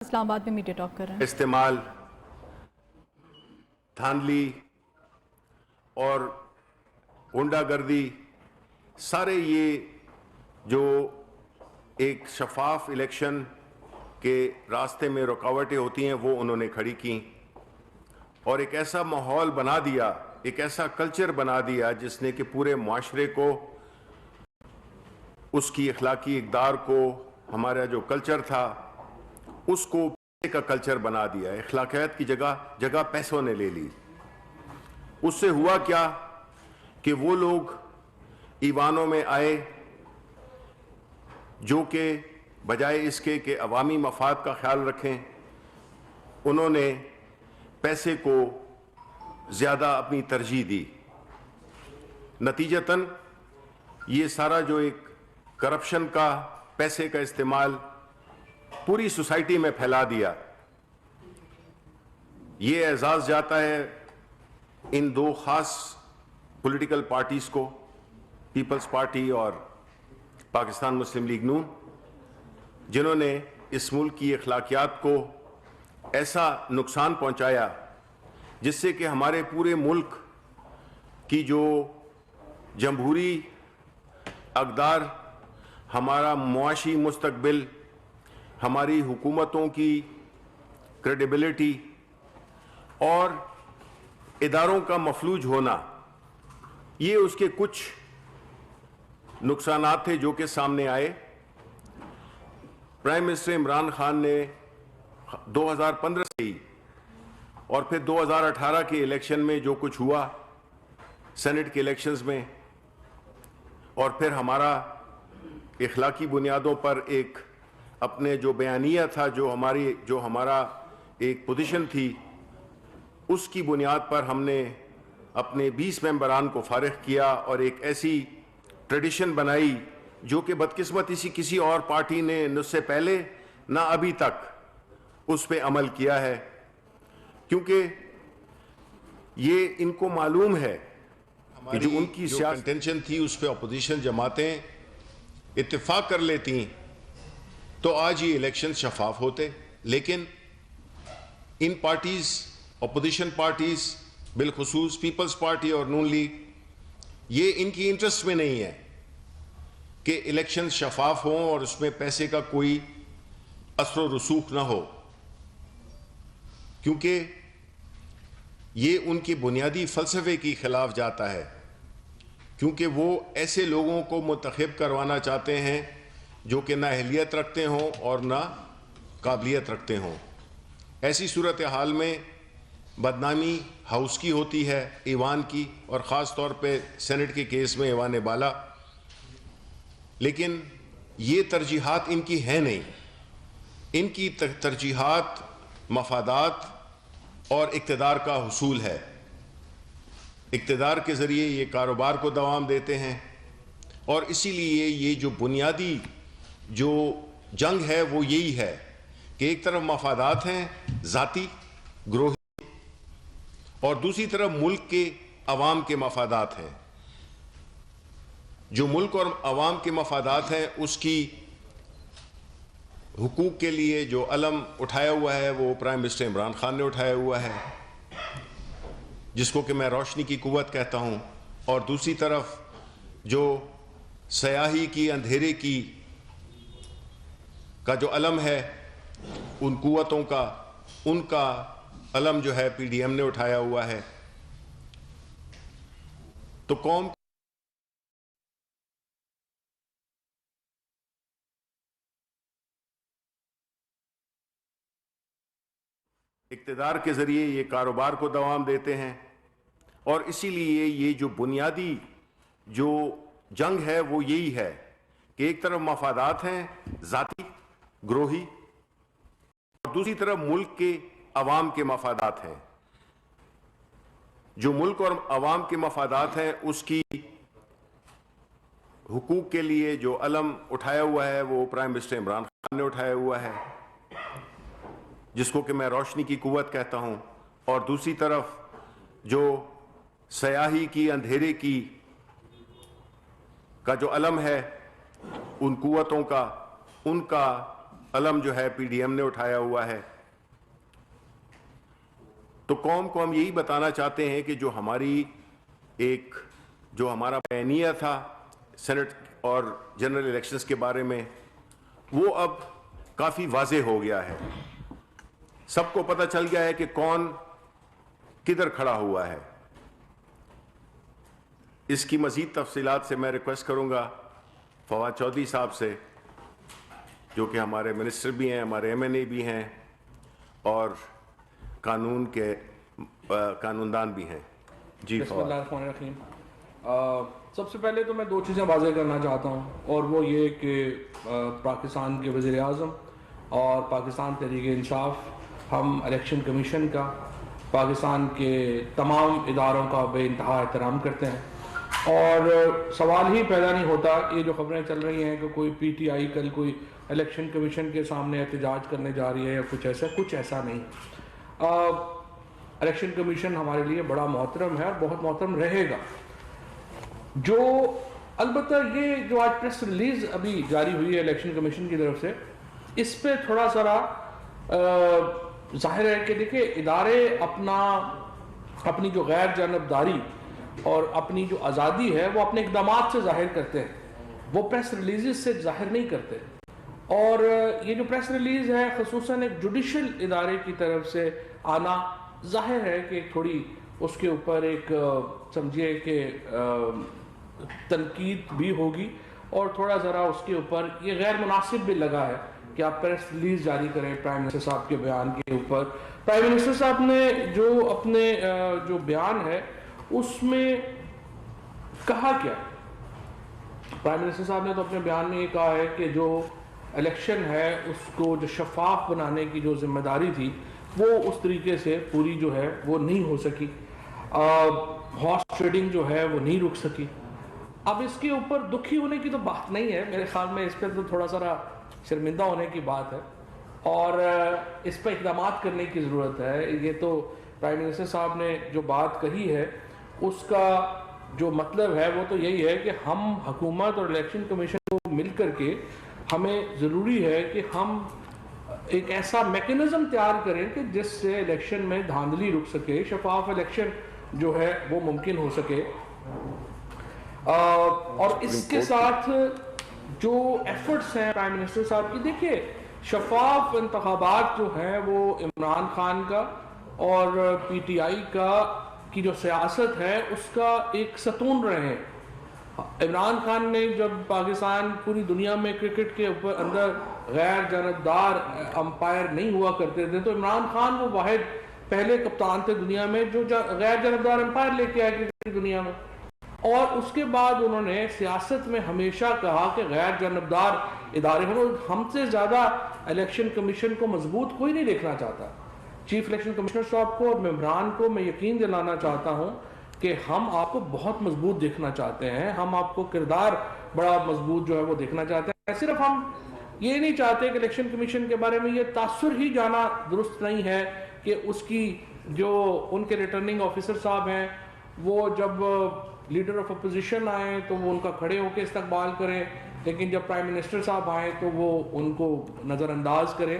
اسلام آباد میں media talk کر رہے ہیں. استعمال دھاندلی اور غنڈہ گردی سارے یہ جو ایک شفاف الیکشن کے راستے میں رکاوٹیں ہوتی ہیں وہ انہوں نے کھڑی کی اور ایک ایسا ماحول بنا دیا, ایک ایسا کلچر بنا دیا جس نے کہ پورے معاشرے کو, اس کی اخلاقی اقدار کو, ہمارا جو کلچر تھا اس کو پیسے کا کلچر بنا دیا. اخلاقیات کی جگہ پیسوں نے لے لی. اس سے ہوا کیا کہ وہ لوگ ایوانوں میں آئے جو کہ بجائے اس کے کہ عوامی مفاد کا خیال رکھیں, انہوں نے پیسے کو زیادہ اپنی ترجیح دی. نتیجتاً یہ سارا جو ایک کرپشن کا, پیسے کا استعمال پوری سوسائٹی میں پھیلا دیا. یہ اعزاز جاتا ہے ان دو خاص پولیٹیکل پارٹیز کو, پیپلز پارٹی اور پاکستان مسلم لیگ نون, جنہوں نے اس ملک کی اخلاقیات کو ایسا نقصان پہنچایا جس سے کہ ہمارے پورے ملک کی جو جمہوری اقدار, ہمارا معاشی مستقبل, ہماری حکومتوں کی کریڈیبلٹی اور اداروں کا مفلوج ہونا, یہ اس کے کچھ نقصانات تھے جو کہ سامنے آئے. پرائم منسٹر عمران خان نے 2015 سے ہی اور پھر 2018 کے الیکشن میں جو کچھ ہوا, سینٹ کے الیکشنز میں, اور پھر ہمارا اخلاقی بنیادوں پر ایک اپنے جو بیانیہ تھا, جو ہمارا ایک پوزیشن تھی, اس کی بنیاد پر ہم نے اپنے 20 ممبران کو فارغ کیا اور ایک ایسی ٹریڈیشن بنائی جو کہ بدقسمتی سے کسی اور پارٹی نے نہ اس سے پہلے نہ ابھی تک اس پہ عمل کیا ہے, کیونکہ یہ ان کو معلوم ہے کہ جو ان کی کنٹینشن تھی اس پہ اپوزیشن جماعتیں اتفاق کر لیتی تو آج یہ الیکشن شفاف ہوتے. لیکن ان پارٹیز, اپوزیشن پارٹیز, بالخصوص پیپلز پارٹی اور نون لیگ, یہ ان کی انٹرسٹ میں نہیں ہے کہ الیکشن شفاف ہوں اور اس میں پیسے کا کوئی اثر و رسوخ نہ ہو, کیونکہ یہ ان کے بنیادی فلسفے کی خلاف جاتا ہے. کیونکہ وہ ایسے لوگوں کو منتخب کروانا چاہتے ہیں جو کہ نہ اہلیت رکھتے ہوں اور نہ قابلیت رکھتے ہوں. ایسی صورتحال میں بدنامی ہاؤس کی ہوتی ہے, ایوان کی, اور خاص طور پہ سینٹ کے کیس میں ایوان بالا. لیکن یہ ترجیحات ان کی ہیں نہیں. ان کی ترجیحات مفادات اور اقتدار کا حصول ہے. اقتدار کے ذریعے یہ کاروبار کو دوام دیتے ہیں, اور اسی لیے یہ جو بنیادی جو جنگ ہے وہ یہی ہے کہ ایک طرف مفادات ہیں ذاتی, گروہی, اور دوسری طرف ملک کے عوام کے مفادات ہیں. جو ملک اور عوام کے مفادات ہیں اس کی حقوق کے لیے جو علم اٹھایا ہوا ہے وہ پرائم منسٹر عمران خان نے اٹھایا ہوا ہے, جس کو کہ میں روشنی کی قوت کہتا ہوں. اور دوسری طرف جو سیاہی کی, اندھیرے کی کا جو علم ہے, ان قوتوں کا, ان کا علم جو ہے پی ڈی ایم نے اٹھایا ہوا ہے. تو قوم اقتدار کے ذریعے یہ کاروبار کو دوام دیتے ہیں, اور اسی لیے یہ جو بنیادی جو جنگ ہے وہ یہی ہے کہ ایک طرف مفادات ہیں ذاتی, گروہی, اور دوسری طرف ملک کے عوام کے مفادات ہیں. جو ملک اور عوام کے مفادات ہیں اس کی حقوق کے لیے جو علم اٹھایا ہوا ہے وہ پرائم منسٹر عمران خان نے اٹھایا ہوا ہے, جس کو کہ میں روشنی کی قوت کہتا ہوں. اور دوسری طرف جو سیاہی کی, اندھیرے کی کا جو علم ہے, ان قوتوں کا, ان کا علم جو ہے پی ڈی ایم نے اٹھایا ہوا ہے. تو قوم کو ہم یہی بتانا چاہتے ہیں کہ جو ہمارا بیانیہ تھا سینٹ اور جنرل الیکشنز کے بارے میں، وہ اب کافی واضح ہو گیا ہے. سب کو پتہ چل گیا ہے کہ کون کدھر کھڑا ہوا ہے. اس کی مزید تفصیلات سے میں ریکویسٹ کروں گا فواد چودھری صاحب سے، جو کہ ہمارے منسٹر بھی ہیں، ہمارے ایم این اے بھی ہیں اور قانون کے قانوندان بھی ہیں. جی بسم اللہ الرحمن الرحیم. سب سے پہلے تو میں دو چیزیں واضح کرنا چاہتا ہوں، اور وہ یہ کہ پاکستان کے وزیر اعظم اور پاکستان تحریک انصاف ہم الیکشن کمیشن کا، پاکستان کے تمام اداروں کا بے انتہا احترام کرتے ہیں. اور سوال ہی پیدا نہیں ہوتا، یہ جو خبریں چل رہی ہیں کہ کوئی پی ٹی آئی کل کوئی الیکشن کمیشن کے سامنے احتجاج کرنے جا رہی ہے یا کچھ ایسا نہیں. الیکشن کمیشن ہمارے لیے بڑا محترم ہے اور بہت محترم رہے گا. جو البتہ یہ جو آج پریس ریلیز ابھی جاری ہوئی ہے الیکشن کمیشن کی طرف سے، اس پہ تھوڑا سا ظاہر ہے کہ دیکھیں ادارے اپنی جو غیر جانبداری اور اپنی جو آزادی ہے وہ اپنے اقدامات سے ظاہر کرتے ہیں، وہ پریس ریلیزز سے ظاہر نہیں کرتے. اور یہ جو پریس ریلیز ہے خصوصاً ایک جوڈیشل ادارے کی طرف سے آنا، ظاہر ہے کہ تھوڑی اس کے اوپر ایک سمجھیے کہ تنقید بھی ہوگی، اور تھوڑا ذرا اس کے اوپر یہ غیر مناسب بھی لگا ہے کہ آپ پریس ریلیز جاری کریں پرائم منسٹر صاحب کے بیان کے اوپر. پرائم منسٹر صاحب نے جو اپنے جو بیان ہے اس میں کہا کیا؟ پرائم منسٹر صاحب نے تو اپنے بیان میں یہ کہا ہے کہ جو الیکشن ہے اس کو جو شفاف بنانے کی جو ذمہ داری تھی وہ اس طریقے سے پوری جو ہے وہ نہیں ہو سکی. ہارس ٹریڈنگ جو ہے وہ نہیں رک سکی. اب اس کے اوپر دکھی ہونے کی تو بات نہیں ہے، میرے خیال میں اس پہ تو تھوڑا سا شرمندہ ہونے کی بات ہے اور اس پہ اقدامات کرنے کی ضرورت ہے. یہ تو پرائم منسٹر صاحب نے جو بات کہی ہے اس کا جو مطلب ہے وہ تو یہی ہے کہ ہم حکومت اور الیکشن کمیشن کو مل کر کے ہمیں ضروری ہے کہ ہم ایک ایسا میکنزم تیار کریں کہ جس سے الیکشن میں دھاندلی رک سکے، شفاف الیکشن جو ہے وہ ممکن ہو سکے. اور اس کے ساتھ جو ایفرٹس ہیں پرائم منسٹر صاحب کی، دیکھیے شفاف انتخابات جو ہیں وہ عمران خان کا اور پی ٹی آئی کی جو سیاست ہے اس کا ایک ستون رہے ہیں. عمران خان نے جب پاکستان پوری دنیا میں کرکٹ کے اندر غیر جانبدار امپائر نہیں ہوا کرتے تھے، تو عمران خان وہ واحد پہلے کپتان تھے دنیا میں جو غیر جانبدار امپائر لے کے آئے کرکٹ کی دنیا میں. اور اس کے بعد انہوں نے سیاست میں ہمیشہ کہا کہ غیر جانبدار ادارے ہوں. ہم سے زیادہ الیکشن کمیشن کو مضبوط کوئی نہیں دیکھنا چاہتا. چیف الیکشن کمشنر صاحب کو اور ممبران کو میں یقین دلانا چاہتا ہوں کہ ہم آپ کو بہت مضبوط دیکھنا چاہتے ہیں، ہم آپ کو کردار بڑا مضبوط جو ہے وہ دیکھنا چاہتے ہیں. صرف ہم یہ نہیں چاہتے کہ الیکشن کمیشن کے بارے میں یہ تاثر ہی جانا درست نہیں ہے کہ اس کی جو ان کے ریٹرننگ آفیسر صاحب ہیں وہ جب لیڈر آف اپوزیشن آئیں تو وہ ان کا کھڑے ہو کے استقبال کریں، لیکن جب پرائم منسٹر صاحب آئیں تو وہ ان کو نظر انداز کریں.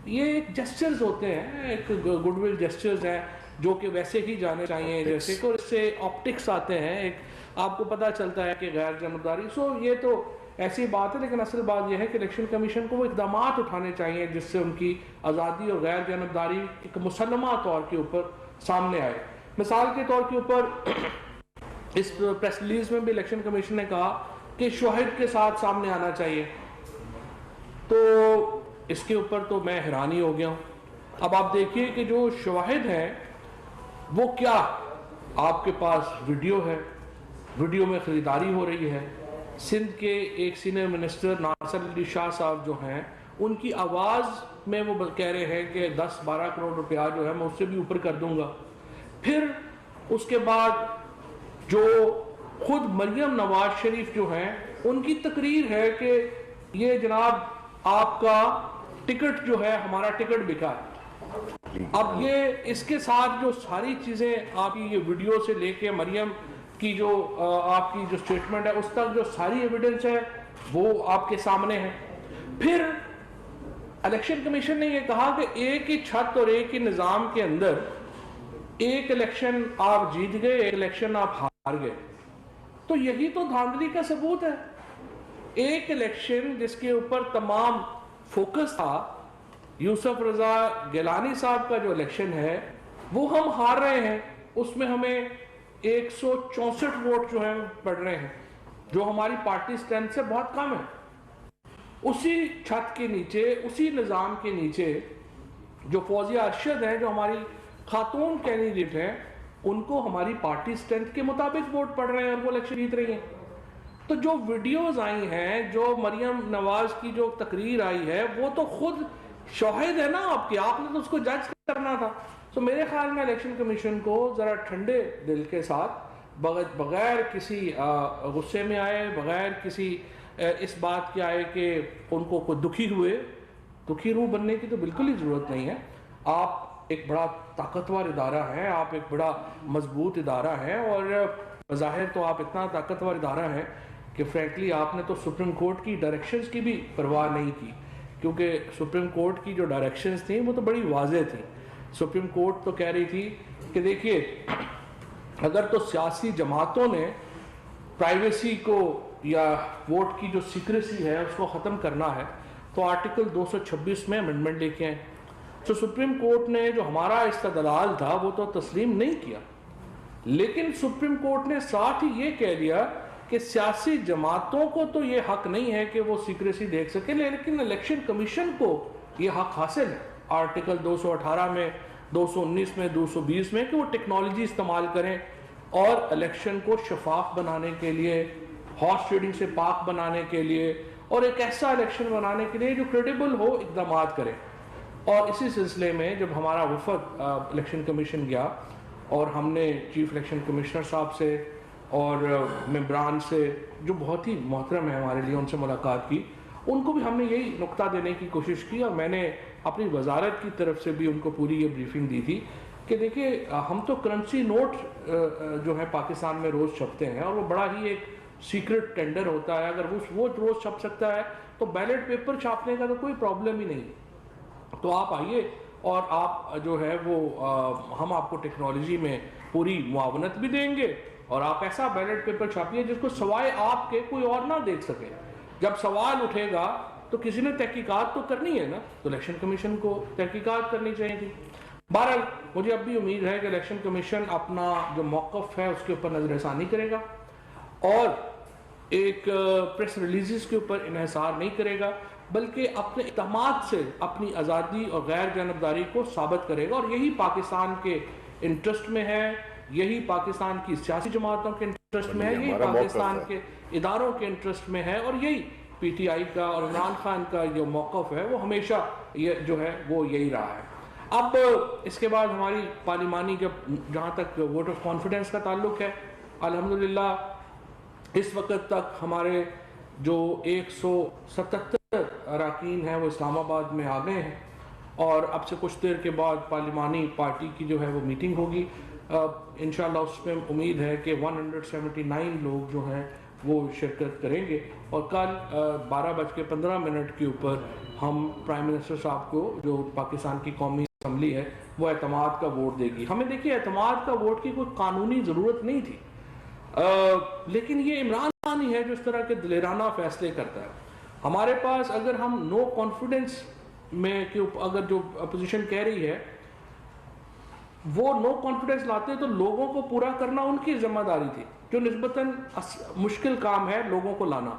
یہ ایک جسچرز ہوتے ہیں، ایک گڈ ول جسچرز ہیں جو کہ ویسے ہی جانے چاہیے جیسے کہ اس سے آپٹکس آتے ہیں، ایک آپ کو پتہ چلتا ہے کہ غیر جانبداری. یہ تو ایسی بات ہے، لیکن اصل بات یہ ہے کہ الیکشن کمیشن کو وہ اقدامات اٹھانے چاہیے جس سے ان کی آزادی اور غیر جانبداری ایک مسلمہ طور کے اوپر سامنے آئے. مثال کے طور کے اوپر اس پریس ریلیز میں بھی الیکشن کمیشن نے کہا کہ شواہد کے ساتھ سامنے آنا چاہیے. تو اس کے اوپر تو میں حیرانی ہو گیا ہوں. اب آپ دیکھیے کہ جو شواہد ہیں وہ کیا، آپ کے پاس ویڈیو ہے، ویڈیو میں خریداری ہو رہی ہے. سندھ کے ایک سینئر منسٹر ناصر علی شاہ صاحب جو ہیں ان کی آواز میں وہ کہہ رہے ہیں کہ 10-12 کروڑ روپیہ جو ہے میں اس سے بھی اوپر کر دوں گا. پھر اس کے بعد جو خود مریم نواز شریف جو ہیں ان کی تقریر ہے کہ یہ جناب آپ کا ٹکٹ جو ہے ہمارا ٹکٹ بکا. اب یہ اس کے ساتھ جو ساری چیزیں آپ کی یہ ویڈیو سے لے کے مریم کی جو آپ کی جو سٹیٹمنٹ ہے اس تک جو ساری ایویڈنس ہے وہ آپ کے سامنے ہے. پھر الیکشن کمیشن نے یہ کہا کہ ایک ہی چھت اور ایک ہی نظام کے اندر ایک الیکشن آپ جیت گئے، ایک الیکشن آپ ہار گئے. تو یہی تو دھاندلی کا ثبوت ہے. ایک الیکشن جس کے اوپر تمام فوکس تھا، یوسف رضا گیلانی صاحب کا جو الیکشن ہے وہ ہم ہار رہے ہیں، اس میں ہمیں 164 ووٹ جو ہیں پڑ رہے ہیں، جو ہماری پارٹی سٹرینتھ سے بہت کم ہے. اسی چھت کے نیچے، اسی نظام کے نیچے جو فوزیہ ارشد ہیں، جو ہماری خاتون کینڈیڈیٹ ہیں، ان کو ہماری پارٹی سٹرینتھ کے مطابق ووٹ پڑ رہے ہیں اور وہ الیکشن جیت رہی ہیں. تو جو ویڈیوز آئی ہیں، جو مریم نواز کی جو تقریر آئی ہے، وہ تو خود شاہد ہے نا آپ کے، آپ نے تو اس کو جج کرنا تھا. تو میرے خیال میں الیکشن کمیشن کو ذرا ٹھنڈے دل کے ساتھ، بغیر کسی غصے میں آئے، بغیر کسی اس بات کے آئے کہ ان کو کوئی دکھی روح بننے کی تو بالکل ہی ضرورت نہیں ہے. آپ ایک بڑا طاقتور ادارہ ہے، آپ ایک بڑا مضبوط ادارہ ہے، اور بظاہر تو آپ اتنا طاقتور ادارہ ہے کہ فرینکلی آپ نے تو سپریم کورٹ کی ڈائریکشنز کی بھی پرواہ نہیں کی، کیونکہ سپریم کورٹ کی جو ڈائریکشنز تھیں وہ تو بڑی واضح تھیں. سپریم کورٹ تو کہہ رہی تھی کہ دیکھیے، اگر تو سیاسی جماعتوں نے پرائیویسی کو یا ووٹ کی جو سیکریسی ہے اس کو ختم کرنا ہے تو آرٹیکل 226 میں امنڈمنٹ لے کے آئیں. تو سپریم کورٹ نے جو ہمارا استدلال تھا وہ تو تسلیم نہیں کیا، لیکن سپریم کورٹ نے ساتھ ہی یہ کہہ دیا کہ سیاسی جماعتوں کو تو یہ حق نہیں ہے کہ وہ سیکریسی دیکھ سکے، لیکن الیکشن کمیشن کو یہ حق حاصل ہے آرٹیکل 218 میں، 219 میں، 220 میں، کہ وہ ٹیکنالوجی استعمال کریں اور الیکشن کو شفاف بنانے کے لیے، ہارس ٹریڈنگ سے پاک بنانے کے لیے، اور ایک ایسا الیکشن بنانے کے لیے جو کریڈیبل ہو، اقدامات کریں. اور اسی سلسلے میں جب ہمارا وفد الیکشن کمیشن گیا اور ہم نے چیف الیکشن کمشنر صاحب سے اور ممبران سے جو بہت ہی محترم ہے ہمارے لیے، ان سے ملاقات کی، ان کو بھی ہم نے یہی نقطہ دینے کی کوشش کی، اور میں نے اپنی وزارت کی طرف سے بھی ان کو پوری یہ بریفنگ دی تھی کہ دیکھیں ہم تو کرنسی نوٹ جو ہے پاکستان میں روز چھپتے ہیں، اور وہ بڑا ہی ایک سیکرٹ ٹینڈر ہوتا ہے. اگر وہ روز چھپ سکتا ہے تو بیلٹ پیپر چھاپنے کا تو کوئی پرابلم ہی نہیں. تو آپ آئیے اور آپ جو ہے وہ ہم آپ کو ٹیکنالوجی میں پوری معاونت بھی دیں گے، اور آپ ایسا بیلٹ پیپر چھاپیے جس کو سوائے آپ کے کوئی اور نہ دیکھ سکے. جب سوال اٹھے گا تو کسی نے تحقیقات تو کرنی ہے نا، تو الیکشن کمیشن کو تحقیقات کرنی چاہیے تھی. بہرحال مجھے اب بھی امید ہے کہ الیکشن کمیشن اپنا جو موقف ہے اس کے اوپر نظر ثانی کرے گا، اور ایک پریس ریلیزز کے اوپر انحصار نہیں کرے گا، بلکہ اپنے اقدامات سے اپنی آزادی اور غیر جانبداری کو ثابت کرے گا. اور یہی پاکستان کے انٹرسٹ میں ہے، یہی پاکستان کی سیاسی جماعتوں کے انٹرسٹ میں ہے، یہی پاکستان کے اداروں کے انٹرسٹ میں ہے، اور یہی پی ٹی آئی کا اور عمران خان کا جو موقف ہے وہ ہمیشہ یہ جو ہے وہ یہی رہا ہے. اب اس کے بعد ہماری پارلیمانی جہاں تک ووٹ آف کانفیڈنس کا تعلق ہے، الحمدللہ اس وقت تک ہمارے جو 177 اراکین ہیں وہ اسلام آباد میں آ گئے ہیں، اور اب سے کچھ دیر کے بعد پارلیمانی پارٹی کی جو ہے وہ میٹنگ ہوگی. انشاءاللہ اس میں امید ہے کہ 179 لوگ جو ہیں وہ شرکت کریں گے، اور کل 12:15 کے اوپر ہم پرائم منسٹر صاحب کو، جو پاکستان کی قومی اسمبلی ہے، وہ اعتماد کا ووٹ دے گی. ہمیں دیکھیے اعتماد کا ووٹ کی کوئی قانونی ضرورت نہیں تھی، لیکن یہ عمران خان ہی ہے جو اس طرح کے دلیرانہ فیصلے کرتا ہے. ہمارے پاس اگر ہم نو کانفیڈنس میں اگر جو اپوزیشن کہہ رہی ہے وہ نو کانفیڈنس لاتے تو لوگوں کو پورا کرنا ان کی ذمہ داری تھی، جو نسبتاً مشکل کام ہے لوگوں کو لانا.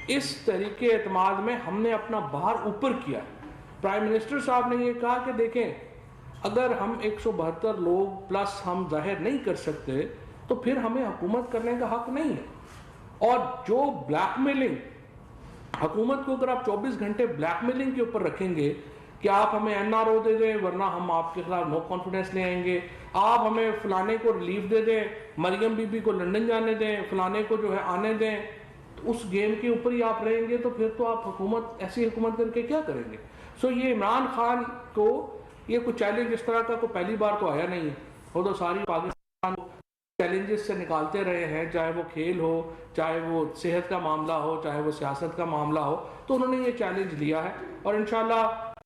اس تحریک اعتماد میں ہم نے اپنا بار اوپر کیا. پرائم منسٹر صاحب نے یہ کہا کہ دیکھیں اگر ہم 172 لوگ پلس ہم ظاہر نہیں کر سکتے تو پھر ہمیں حکومت کرنے کا حق نہیں ہے. اور جو بلیک میلنگ، حکومت کو اگر آپ 24 گھنٹے بلیک میلنگ کے اوپر رکھیں گے کہ آپ ہمیں این آر او دے دیں ورنہ ہم آپ کے خلاف نو کانفیڈنس لے آئیں گے، آپ ہمیں فلانے کو ریلیف دے دیں، مریم بی بی کو لندن جانے دیں، فلانے کو جو ہے آنے دیں، تو اس گیم کے اوپر ہی آپ رہیں گے تو پھر تو آپ حکومت، ایسی حکومت کر کے کیا کریں گے. سو یہ عمران خان کو یہ کوئی چیلنج اس طرح کا کوئی پہلی بار تو آیا نہیں ہے، وہ تو ساری پاکستان چیلنجز سے نکالتے رہے ہیں، چاہے وہ کھیل ہو، چاہے وہ صحت کا معاملہ ہو، چاہے وہ سیاست کا معاملہ ہو، تو انہوں نے یہ چیلنج لیا ہے. اور انشاءاللہ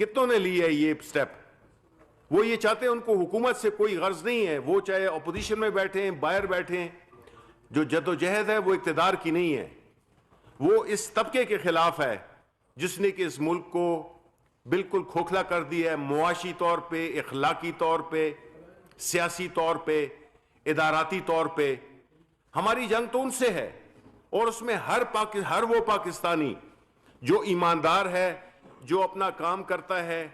کتنوں نے لی ہے یہ سٹیپ؟ وہ یہ چاہتے ہیں، ان کو حکومت سے کوئی غرض نہیں ہے، وہ چاہے اپوزیشن میں بیٹھے ہیں، باہر بیٹھے ہیں، جو جدوجہد ہے وہ اقتدار کی نہیں ہے، وہ اس طبقے کے خلاف ہے جس نے کہ اس ملک کو بالکل کھوکھلا کر دیا ہے، معاشی طور پہ، اخلاقی طور پہ، سیاسی طور پہ، اداراتی طور پہ۔ ہماری جنگ تو ان سے ہے، اور اس میں ہر وہ پاکستانی جو ایماندار ہے، جو اپنا کام کرتا ہے،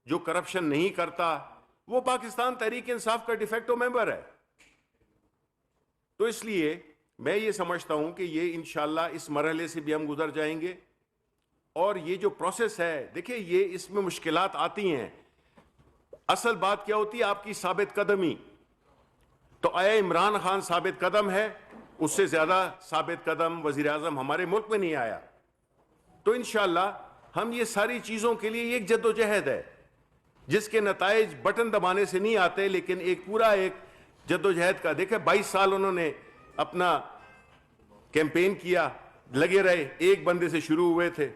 جو کرپشن نہیں کرتا، وہ پاکستان تحریک انصاف کا ڈیفیکٹو ممبر ہے۔ تو اس لیے میں یہ سمجھتا ہوں کہ یہ انشاءاللہ اس مرحلے سے بھی ہم گزر جائیں گے، اور یہ جو پروسیس ہے، دیکھیں یہ اس میں مشکلات آتی ہیں، اصل بات کیا ہوتی ہے؟ آپ کی ثابت قدمی۔ تو آیا عمران خان ثابت قدم ہے؟ اس سے زیادہ ثابت قدم وزیر اعظم ہمارے ملک میں نہیں آیا۔ تو انشاءاللہ ہم یہ ساری چیزوں کے لیے ایک جدوجہد ہے جس کے نتائج بٹن دبانے سے نہیں آتے، لیکن ایک پورا ایک جدوجہد کا۔ دیکھیں 22 سال انہوں نے اپنا کیمپین کیا، لگے رہے، ایک بندے سے شروع ہوئے تھے،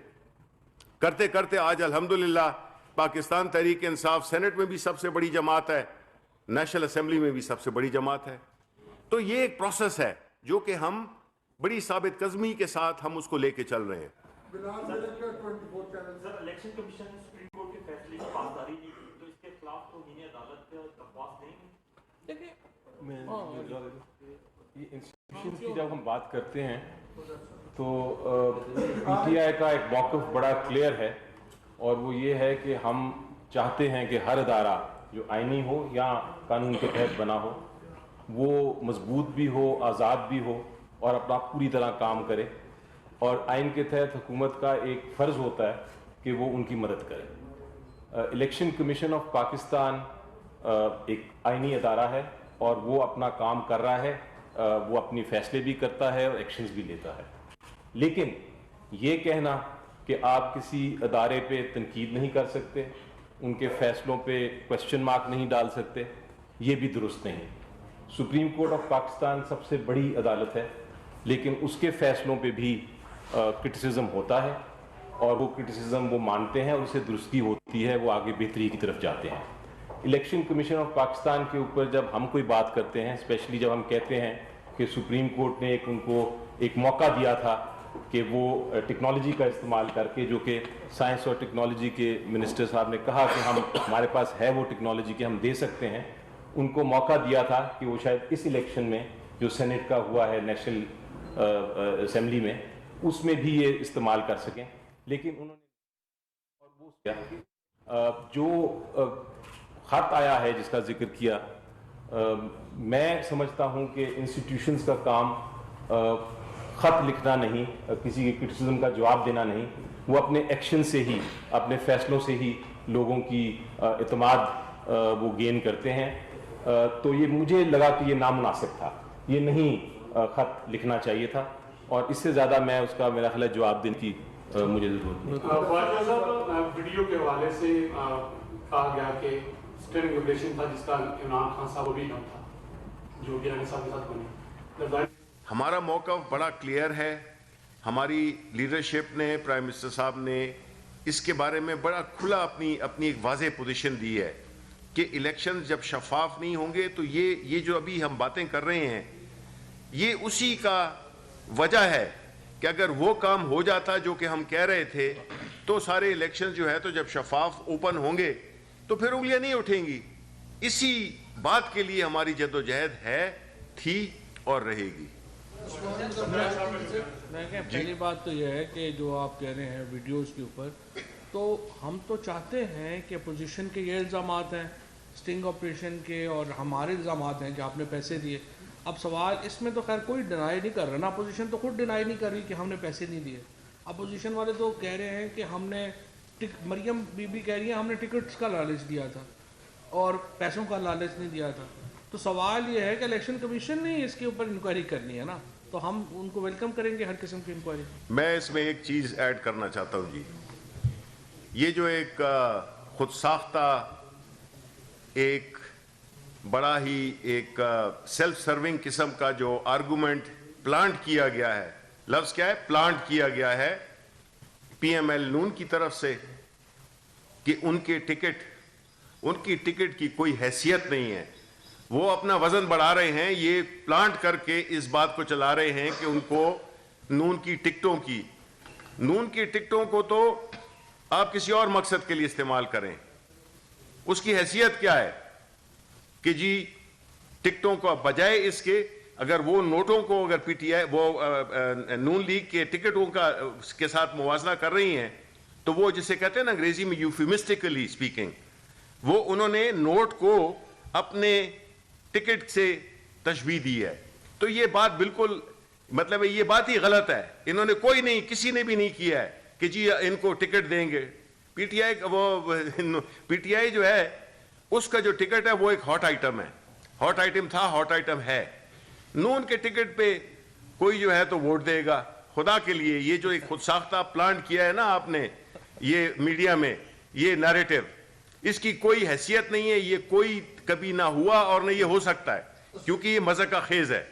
کرتے کرتے آج الحمدللہ پاکستان تحریک انصاف سینٹ میں بھی سب سے بڑی جماعت ہے، نیشنل اسمبلی میں بھی سب سے بڑی جماعت ہے۔ تو یہ ایک پروسیس ہے جو کہ ہم بڑی ثابت قدمی کے ساتھ ہم اس کو لے کے چل رہے ہیں۔ سر الیکشن کمیشن نے سپریم کورٹ کے فیصلے کی پاسداری نہیں کی، تو اس کے خلاف تو ہی عدالت درخواست دیں گے؟ یہ انسٹیٹیوشنز کی جب ہم بات کرتے ہیں تو پی ٹی آئی کا ایک موقف بڑا کلیئر ہے، اور وہ یہ ہے کہ ہم چاہتے ہیں کہ ہر ادارہ جو آئینی ہو یا قانون کے تحت بنا ہو وہ مضبوط بھی ہو، آزاد بھی ہو، اور اپنا پوری طرح کام کرے، اور آئین کے تحت حکومت کا ایک فرض ہوتا ہے کہ وہ ان کی مدد کرے۔ الیکشن کمیشن آف پاکستان ایک آئینی ادارہ ہے، اور وہ اپنا کام کر رہا ہے، وہ اپنی فیصلے بھی کرتا ہے اور ایکشنز بھی لیتا ہے۔ لیکن یہ کہنا کہ آپ کسی ادارے پہ تنقید نہیں کر سکتے، ان کے فیصلوں پہ کوسچن مارک نہیں ڈال سکتے، یہ بھی درست نہیں۔ سپریم کورٹ آف پاکستان سب سے بڑی عدالت ہے، لیکن اس کے فیصلوں پہ بھی کرٹیسزم ہوتا ہے، اور وہ کرٹیسزم وہ مانتے ہیں، اور اسے درستی ہوتی ہے، وہ آگے بہتری کی طرف جاتے ہیں۔ الیکشن کمیشن آف پاکستان کے اوپر جب ہم کوئی بات کرتے ہیں، اسپیشلی جب ہم کہتے ہیں کہ سپریم کورٹ نے ان کو ایک موقع دیا تھا کہ وہ ٹیکنالوجی کا استعمال کر کے، جو کہ سائنس اور ٹیکنالوجی کے منسٹر صاحب نے کہا کہ ہمارے پاس ہے وہ ٹیکنالوجی کہ ہم دے سکتے ہیں، ان کو موقع دیا تھا کہ وہ شاید اس الیکشن میں جو سینٹ کا ہوا ہے نیشنل اسمبلی میں، اس میں بھی یہ استعمال کر سکیں، لیکن انہوں نے اور وہ کیا جو خط آیا ہے جس کا ذکر کیا، میں سمجھتا ہوں کہ انسٹیٹیوشنز کا کام خط لکھنا نہیں، کسی کے کرٹیسزم کا جواب دینا نہیں، وہ اپنے ایکشن سے ہی، اپنے فیصلوں سے ہی لوگوں کی اعتماد وہ گین کرتے ہیں۔ تو یہ مجھے لگا کہ یہ نامناسب تھا، یہ نہیں خط لکھنا چاہیے تھا، اور اس سے زیادہ میں اس کا میرا خیال ہے جواب دینے کی مجھے ضرورت نہیں۔ واجد صاحب، ویڈیو کے حوالے سے کہا گیا کہ اسٹینڈنگ اوویشن تھا جس کا عمران خان صاحب وہ بھی نہ تھا، جو گیلانی صاحب کے ساتھ بنی۔ ہمارا موقف بڑا کلیئر ہے، ہماری لیڈرشپ نے، پرائم منسٹر صاحب نے اس کے بارے میں بڑا کھلا اپنی ایک واضح پوزیشن دی ہے کہ الیکشن جب شفاف نہیں ہوں گے تو یہ جو ابھی ہم باتیں کر رہے ہیں یہ اسی کا وجہ ہے کہ اگر وہ کام ہو جاتا جو کہ ہم کہہ رہے تھے تو سارے الیکشن جو ہے تو جب شفاف اوپن ہوں گے تو پھر انگلیاں نہیں اٹھیں گی۔ اسی بات کے لیے ہماری جدوجہد ہے، تھی اور رہے گی۔ پہلی بات تو یہ ہے کہ جو آپ کہہ رہے ہیں ویڈیوز کے اوپر، تو ہم تو چاہتے ہیں کہ اپوزیشن کے یہ الزامات ہیں سٹنگ آپریشن کے، اور ہمارے الزامات ہیں کہ آپ نے پیسے دیے۔ اب سوال اس میں تو خیر کوئی ڈینائی نہیں کر رہا نا، اپوزیشن تو خود ڈینائی نہیں کر رہی کہ ہم نے پیسے نہیں دیے۔ اپوزیشن والے تو کہہ رہے ہیں کہ ہم نے مریم بی بی کہہ رہی ہیں ہم نے ٹکٹس کا لالچ دیا تھا اور پیسوں کا لالچ نہیں دیا تھا۔ تو سوال یہ ہے کہ الیکشن کمیشن نے اس کے اوپر انکوائری کرنی ہے نا، تو ہم ان کو ویلکم کریں گے ہر قسم کی انکوائری۔ میں اس میں ایک چیز ایڈ کرنا چاہتا ہوں جی، یہ جو ایک خود ساختہ ایک بڑا ہی ایک سیلف سرونگ قسم کا جو آرگومنٹ پلانٹ کیا گیا ہے، لفظ کیا ہے، پلانٹ کیا گیا ہے پی ایم ایل نون کی طرف سے، کہ ان کی ٹکٹ کی کوئی حیثیت نہیں ہے. وہ اپنا وزن بڑھا رہے ہیں, یہ پلانٹ کر کے اس بات کو چلا رہے ہیں کہ ان کو نون کی ٹکٹوں کو تو آپ کسی اور مقصد کے لیے استعمال کریں. اس کی حیثیت کیا ہے کہ جی ٹکٹوں کو بجائے اس کے اگر وہ نوٹوں کو اگر پی ٹی آئی وہ نون لیگ کے ٹکٹوں کے ساتھ موازنہ کر رہی ہیں تو وہ جسے کہتے ہیں نا انگریزی میں یوفیمسٹیکلی اسپیکنگ, وہ انہوں نے نوٹ کو اپنے ٹکٹ سے تشبیہ دی ہے. تو یہ بات بالکل مطلب یہ بات ہی غلط ہے. انہوں نے کسی نے بھی نہیں کیا ہے کہ جی ان کو ٹکٹ دیں گے. پی ٹی آئی جو ہے اس کا جو ٹکٹ ہے وہ ایک ہاٹ آئٹم ہے, ہاٹ آئٹم تھا, ہاٹ آئٹم ہے. نون کے ٹکٹ پہ کوئی جو ہے تو ووٹ دے گا. خدا کے لیے یہ جو ایک خود ساختہ پلانٹ کیا ہے نا آپ نے یہ میڈیا میں, یہ نیریٹو, اس کی کوئی حیثیت نہیں ہے. یہ کوئی کبھی نہ ہوا اور نہ یہ ہو سکتا ہے کیونکہ یہ مذہب کا خیز ہے.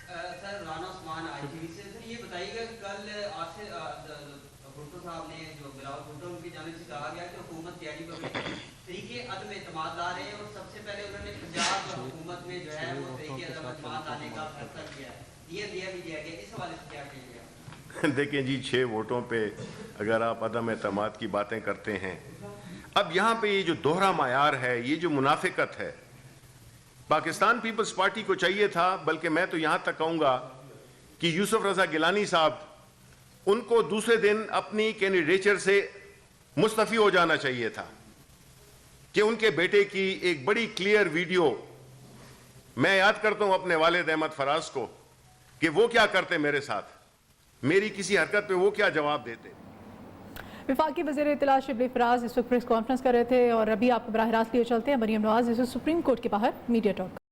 سر رانا عثمان آئی ٹی وی سے. سر یہ بتائیے گا کل آصف بھٹو صاحب نے جو بلاول بھٹو ان کی جانب سے کہا گیا کہ حکومت تیاری پر طریقے عدم اعتماد لا رہے ہیں اور سب سے پہلے انہوں نے پنجاب حکومت میں جو ہے وہ طریقے عدم اعتماد لانے کا فیصلہ کیا ہے, یہ دیا بھی دیا گیا, اس حوالے سے کیا کہیں گے؟ دیکھیں جی 6 ووٹوں پہ اگر آپ عدم اعتماد کی باتیں کرتے ہیں, اب یہاں پہ یہ جو دوہرا معیار ہے, یہ جو منافقت ہے, پاکستان پیپلز پارٹی کو چاہیے تھا, بلکہ میں تو یہاں تک کہوں گا کہ یوسف رضا گیلانی صاحب ان کو دوسرے دن اپنی کینڈیڈیچر سے مستعفی ہو جانا چاہیے تھا کہ ان کے بیٹے کی ایک بڑی کلیئر ویڈیو, میں یاد کرتا ہوں اپنے والد احمد فراز کو کہ وہ کیا کرتے میرے ساتھ, میری کسی حرکت پہ وہ کیا جواب دیتے. وفاقی وزیر اطلاع شبلی فراز اس وقت پریس کانفرنس کر رہے تھے اور ابھی آپ کو براہ راست لیے چلتے ہیں. مریم نواز اس وقت سپریم کورٹ کے باہر میڈیا ٹاک